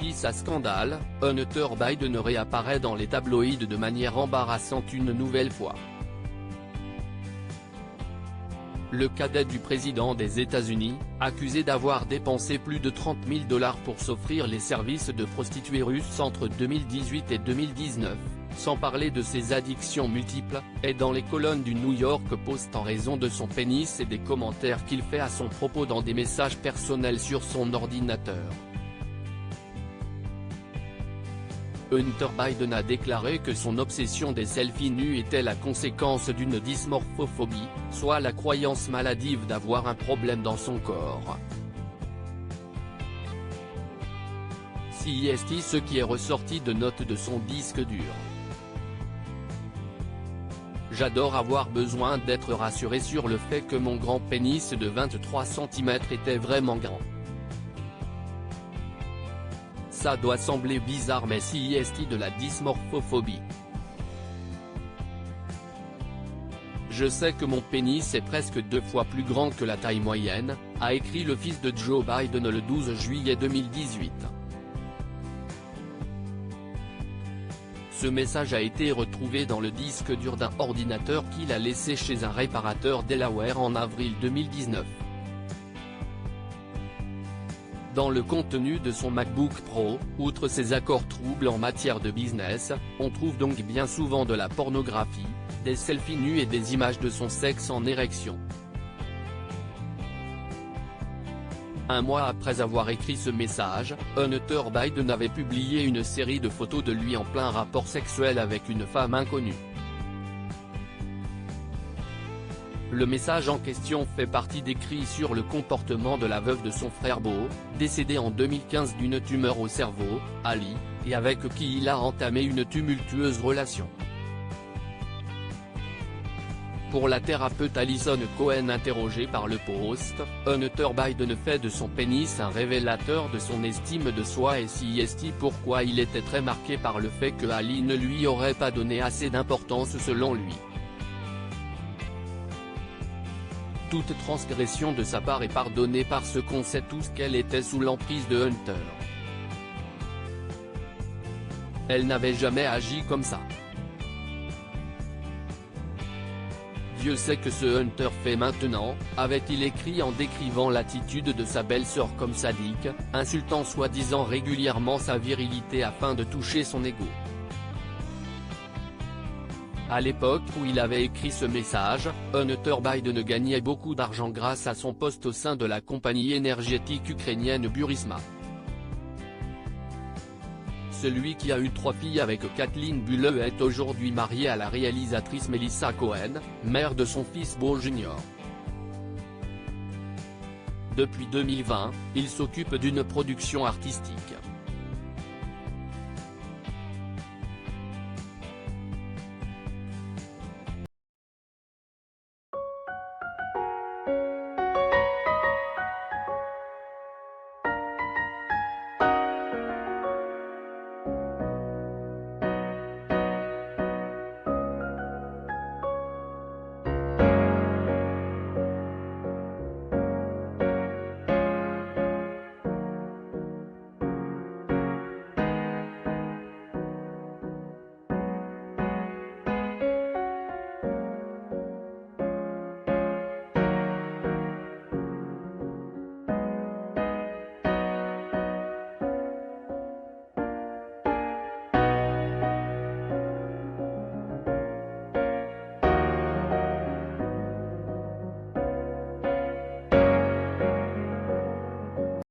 Fils à scandale, Hunter Biden réapparaît dans les tabloïds de manière embarrassante une nouvelle fois. Le cadet du président des États-Unis, accusé d'avoir dépensé plus de 30 000 $ pour s'offrir les services de prostituées russes entre 2018 et 2019, sans parler de ses addictions multiples, est dans les colonnes du New York Post en raison de son pénis et des commentaires qu'il fait à son propos dans des messages personnels sur son ordinateur. Hunter Biden a déclaré que son obsession des selfies nus était la conséquence d'une dysmorphophobie, soit la croyance maladive d'avoir un problème dans son corps. CIST ce qui est ressorti de notes de son disque dur. J'adore avoir besoin d'être rassuré sur le fait que mon grand pénis de 23 cm était vraiment grand. Ça doit sembler bizarre mais CIST de la dysmorphophobie. Je sais que mon pénis est presque 2 fois plus grand que la taille moyenne, a écrit le fils de Joe Biden le 12 juillet 2018. Ce message a été retrouvé dans le disque dur d'un ordinateur qu'il a laissé chez un réparateur Delaware en avril 2019. Dans le contenu de son MacBook Pro, outre ses accords troubles en matière de business, on trouve donc bien souvent de la pornographie, des selfies nus et des images de son sexe en érection. Un mois après avoir écrit ce message, Hunter Biden avait publié une série de photos de lui en plein rapport sexuel avec une femme inconnue. Le message en question fait partie des cris sur le comportement de la veuve de son frère Beau, décédé en 2015 d'une tumeur au cerveau, Ali, et avec qui il a entamé une tumultueuse relation. Pour la thérapeute Alison Cohen interrogée par le Post, Hunter Biden fait de son pénis un révélateur de son estime de soi et CIST pourquoi il était très marqué par le fait que Ali ne lui aurait pas donné assez d'importance selon lui. Toute transgression de sa part est pardonnée parce qu'on sait tous qu'elle était sous l'emprise de Hunter. Elle n'avait jamais agi comme ça. Dieu sait que ce Hunter fait maintenant, avait-il écrit en décrivant l'attitude de sa belle-sœur comme sadique, insultant soi-disant régulièrement sa virilité afin de toucher son ego. À l'époque où il avait écrit ce message, Hunter Biden gagnait beaucoup d'argent grâce à son poste au sein de la compagnie énergétique ukrainienne Burisma. Celui qui a eu 3 filles avec Kathleen Bulle est aujourd'hui marié à la réalisatrice Melissa Cohen, mère de son fils Beau Jr. Depuis 2020, il s'occupe d'une production artistique.